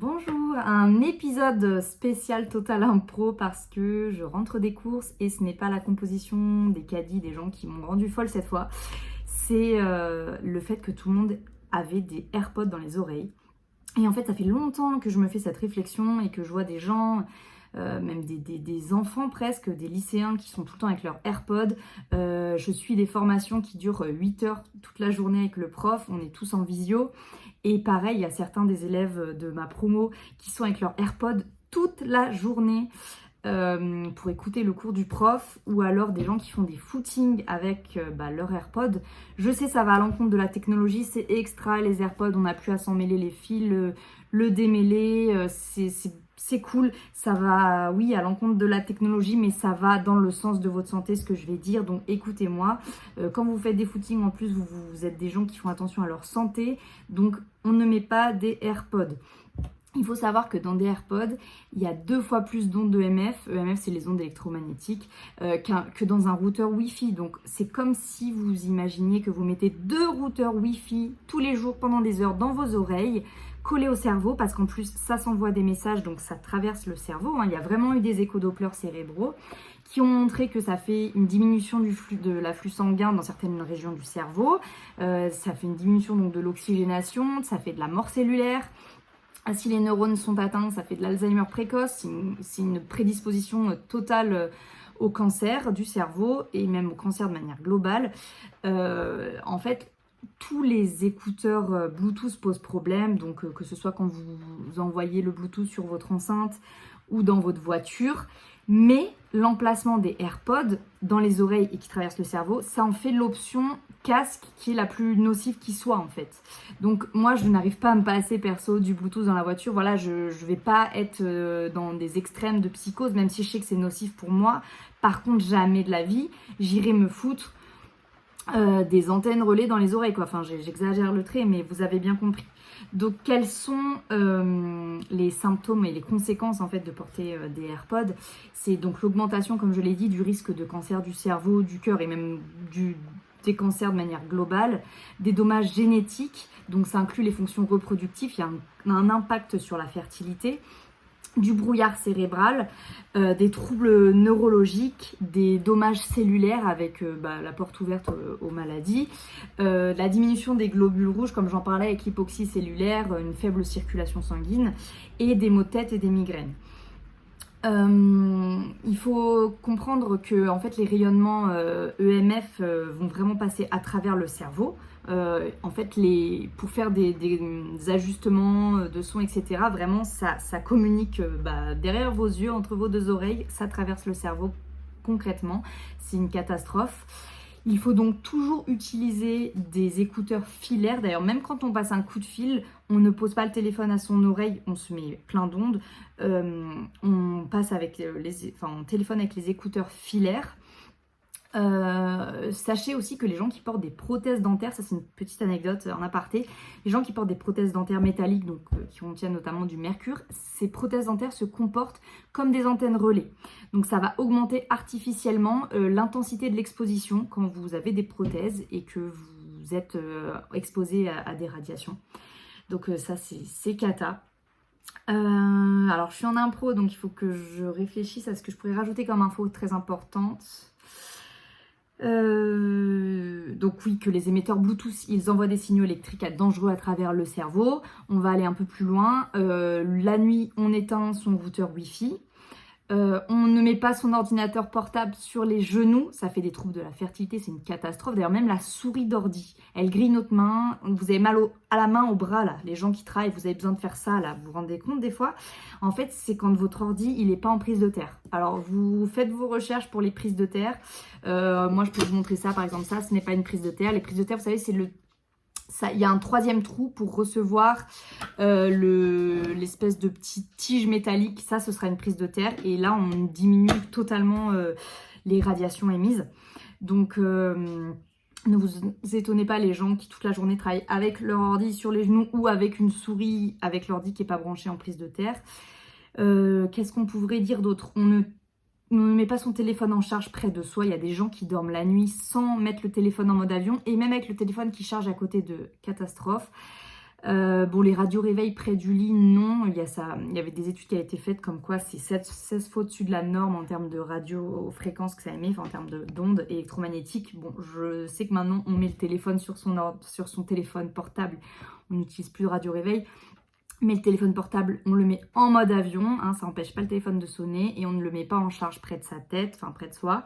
Bonjour, un épisode spécial Total Impro parce que je rentre des courses et ce n'est pas la composition des caddies des gens qui m'ont rendu folle cette fois. C'est le fait que tout le monde avait des AirPods dans les oreilles. Et en fait, ça fait longtemps que je me fais cette réflexion et que je vois des gens, même des enfants presque, des lycéens qui sont tout le temps avec leurs AirPods. Je suis des formations qui durent 8 heures toute la journée avec le prof, on est tous en visio. Et pareil, il y a certains des élèves de ma promo qui sont avec leurs AirPods toute la journée pour écouter le cours du prof, ou alors des gens qui font des footings avec leur AirPod. Je sais, ça va à l'encontre de la technologie, c'est extra les AirPods, on n'a plus à s'en mêler les fils, le démêler, c'est cool, ça va, oui, à l'encontre de la technologie, mais ça va dans le sens de votre santé, ce que je vais dire, donc écoutez-moi. Quand vous faites des footings, en plus, vous êtes des gens qui font attention à leur santé, donc on ne met pas des AirPods. Il faut savoir que dans des AirPods, il y a 2 fois plus d'ondes de EMF. EMF, c'est les ondes électromagnétiques, que dans un routeur Wi-Fi. Donc, c'est comme si vous imaginiez que vous mettez 2 routeurs Wi-Fi tous les jours pendant des heures dans vos oreilles, collés au cerveau, parce qu'en plus, ça s'envoie des messages, donc ça traverse le cerveau. Il y a vraiment eu des échodoppleurs cérébraux qui ont montré que ça fait une diminution de l'afflux sanguin dans certaines régions du cerveau. Ça fait une diminution donc, de l'oxygénation, ça fait de la mort cellulaire. Si les neurones sont atteints, ça fait de l'Alzheimer précoce, c'est une prédisposition totale au cancer du cerveau et même au cancer de manière globale. En fait, tous les écouteurs Bluetooth posent problème, donc que ce soit quand vous envoyez le Bluetooth sur votre enceinte ou dans votre voiture, mais l'emplacement des AirPods dans les oreilles et qui traverse le cerveau, ça en fait l'option casque qui est la plus nocive qui soit en fait. Donc moi je n'arrive pas à me passer perso du Bluetooth dans la voiture, voilà, je vais pas être dans des extrêmes de psychose, même si je sais que c'est nocif pour moi. Par contre, jamais de la vie, j'irai me foutre des antennes relais dans les oreilles, quoi. Enfin, j'exagère le trait, mais vous avez bien compris. Donc, quels sont les symptômes et les conséquences en fait de porter des AirPods? C'est donc l'augmentation, comme je l'ai dit, du risque de cancer du cerveau, du cœur et même des cancers de manière globale, des dommages génétiques, donc ça inclut les fonctions reproductives, il y a un impact sur la fertilité, du brouillard cérébral, des troubles neurologiques, des dommages cellulaires avec la porte ouverte aux maladies, la diminution des globules rouges, comme j'en parlais avec l'hypoxie cellulaire, une faible circulation sanguine, et des maux de tête et des migraines. Il faut comprendre que en fait, les rayonnements EMF vont vraiment passer à travers le cerveau. En fait, pour faire des ajustements de son, etc., vraiment, ça communique derrière vos yeux, entre vos 2 oreilles, ça traverse le cerveau concrètement. C'est une catastrophe. Il faut donc toujours utiliser des écouteurs filaires. D'ailleurs, même quand on passe un coup de fil, on ne pose pas le téléphone à son oreille, on se met plein d'ondes. On téléphone avec les écouteurs filaires. Sachez aussi que les gens qui portent des prothèses dentaires, ça c'est une petite anecdote en aparté, les gens qui portent des prothèses dentaires métalliques, donc qui contiennent notamment du mercure, ces prothèses dentaires se comportent comme des antennes relais. Donc ça va augmenter artificiellement l'intensité de l'exposition quand vous avez des prothèses et que vous êtes exposé à des radiations. Donc ça c'est cata. Alors je suis en impro, donc il faut que je réfléchisse à ce que je pourrais rajouter comme info très importante. Donc oui, que les émetteurs Bluetooth, ils envoient des signaux électriques dangereux à travers le cerveau. On va aller un peu plus loin. La nuit, on éteint son routeur Wi-Fi. On ne met pas son ordinateur portable sur les genoux, ça fait des troubles de la fertilité, c'est une catastrophe. D'ailleurs, même la souris d'ordi, elle grille notre main. Vous avez mal à la main, au bras, là. Les gens qui travaillent, vous avez besoin de faire ça, là. Vous vous rendez compte des fois? En fait, c'est quand votre ordi, il n'est pas en prise de terre. Alors, vous faites vos recherches pour les prises de terre. Moi, je peux vous montrer ça, par exemple, ça, ce n'est pas une prise de terre. Les prises de terre, vous savez, c'est il y a un 3e trou pour recevoir l'espèce de petite tige métallique. Ça, ce sera une prise de terre. Et là, on diminue totalement les radiations émises. Donc, ne vous étonnez pas les gens qui toute la journée travaillent avec leur ordi sur les genoux ou avec une souris avec l'ordi qui n'est pas branché en prise de terre. Qu'est-ce qu'on pourrait dire d'autre? On ne met pas son téléphone en charge près de soi. Il y a des gens qui dorment la nuit sans mettre le téléphone en mode avion et même avec le téléphone qui charge à côté de catastrophe. Bon, les radios-réveils près du lit, non. Il y avait des études qui avaient été faites comme quoi c'est 16 fois au-dessus de la norme en termes de radiofréquence que ça émet, enfin en termes d'ondes électromagnétiques. Bon, je sais que maintenant, on met le téléphone sur son téléphone portable. On n'utilise plus de radio-réveil. Mais le téléphone portable, on le met en mode avion, hein, ça n'empêche pas le téléphone de sonner et on ne le met pas en charge près de sa tête, enfin près de soi.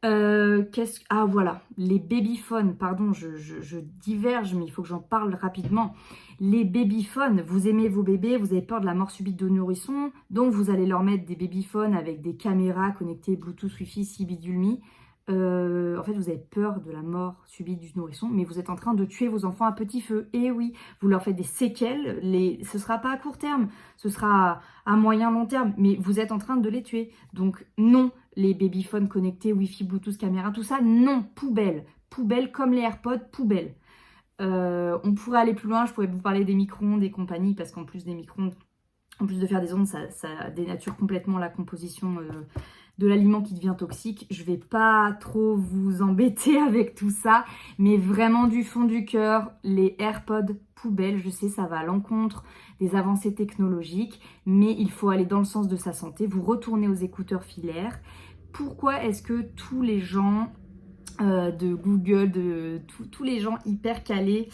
Ah voilà, les babyphones, pardon, je diverge, mais il faut que j'en parle rapidement. Les babyphones, vous aimez vos bébés, vous avez peur de la mort subite de nourrisson, donc vous allez leur mettre des babyphones avec des caméras connectées Bluetooth, Wi-Fi, si bidule mi. En fait, vous avez peur de la mort subite du nourrisson, mais vous êtes en train de tuer vos enfants à petit feu. Et oui, vous leur faites des séquelles, ce ne sera pas à court terme, ce sera à moyen long terme, mais vous êtes en train de les tuer. Donc non, les babyphones connectés, Wi-Fi, Bluetooth, caméra, tout ça, non, poubelle. Poubelle comme les AirPods, poubelle. On pourrait aller plus loin, je pourrais vous parler des micro-ondes et compagnie, parce qu'en plus des micro-ondes, en plus de faire des ondes, ça dénature complètement la composition de l'aliment qui devient toxique. Je vais pas trop vous embêter avec tout ça, mais vraiment du fond du cœur, les AirPods poubelle, je sais, ça va à l'encontre des avancées technologiques, mais il faut aller dans le sens de sa santé. Vous retournez aux écouteurs filaires. Pourquoi est-ce que tous les gens de Google, tous les gens hyper calés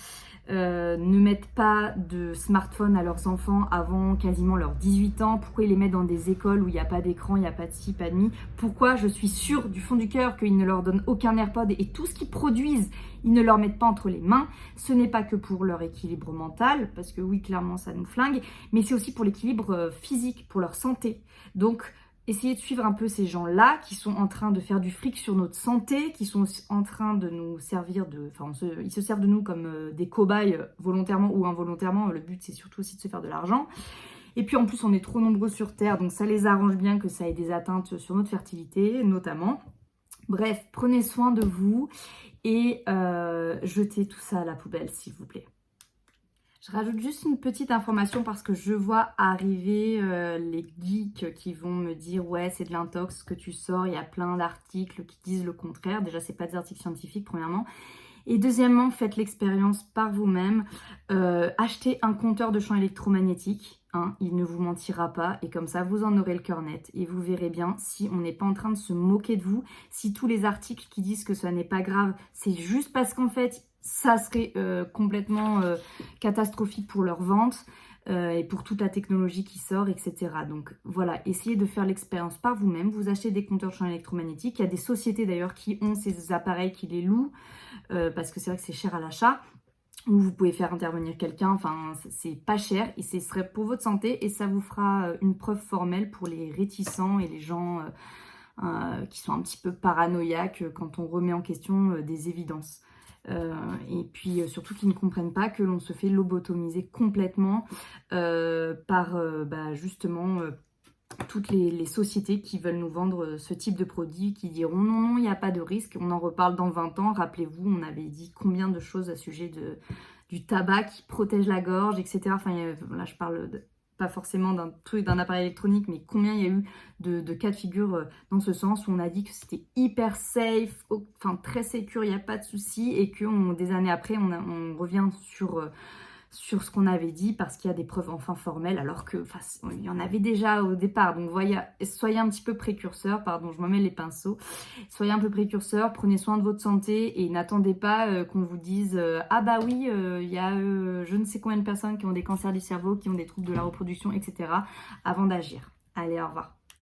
ne mettent pas de smartphone à leurs enfants avant quasiment leurs 18 ans? Pourquoi ils les mettent dans des écoles où il n'y a pas d'écran, il n'y a pas de ci, pas de mi? Pourquoi je suis sûre du fond du cœur qu'ils ne leur donnent aucun AirPod et tout ce qu'ils produisent, ils ne leur mettent pas entre les mains? Ce n'est pas que pour leur équilibre mental, parce que oui, clairement, ça nous flingue, mais c'est aussi pour l'équilibre physique, pour leur santé. Donc, essayez de suivre un peu ces gens-là qui sont en train de faire du fric sur notre santé, qui sont en train de nous servir ils se servent de nous comme des cobayes volontairement ou involontairement. Le but, c'est surtout aussi de se faire de l'argent. Et puis en plus, on est trop nombreux sur Terre, donc ça les arrange bien que ça ait des atteintes sur notre fertilité, notamment. Bref, prenez soin de vous et jetez tout ça à la poubelle, s'il vous plaît. Je rajoute juste une petite information parce que je vois arriver les geeks qui vont me dire ouais, c'est de l'intox que tu sors, il y a plein d'articles qui disent le contraire. Déjà, c'est pas des articles scientifiques premièrement. Et deuxièmement, faites l'expérience par vous-même. Achetez un compteur de champ électromagnétique, hein, il ne vous mentira pas et comme ça vous en aurez le cœur net et vous verrez bien si on n'est pas en train de se moquer de vous, si tous les articles qui disent que ça n'est pas grave, c'est juste parce qu'en fait ça serait complètement catastrophique pour leur vente et pour toute la technologie qui sort, etc. Donc voilà, essayez de faire l'expérience par vous-même. Vous achetez des compteurs champ électromagnétique. Il y a des sociétés d'ailleurs qui ont ces appareils, qui les louent parce que c'est vrai que c'est cher à l'achat. Ou vous pouvez faire intervenir quelqu'un, enfin c'est pas cher et ce serait pour votre santé et ça vous fera une preuve formelle pour les réticents et les gens qui sont un petit peu paranoïaques quand on remet en question des évidences. Et puis surtout qu'ils ne comprennent pas que l'on se fait lobotomiser complètement par justement toutes les sociétés qui veulent nous vendre ce type de produit, qui diront non, il n'y a pas de risque, on en reparle dans 20 ans. Rappelez-vous, on avait dit combien de choses à sujet du tabac qui protège la gorge, etc. Enfin, là, je parle pas forcément d'un appareil électronique, mais combien il y a eu de cas de figure dans ce sens où on a dit que c'était hyper safe, enfin très sécure, il n'y a pas de souci, et que des années après, on revient sur ce qu'on avait dit parce qu'il y a des preuves enfin formelles alors que il y en avait déjà au départ. Donc voyez, soyez un petit peu précurseurs, pardon, je m'en mets les pinceaux, soyez un peu précurseurs, prenez soin de votre santé et n'attendez pas qu'on vous dise ah bah oui, il y a je ne sais combien de personnes qui ont des cancers du cerveau, qui ont des troubles de la reproduction, etc. avant d'agir. Allez, au revoir.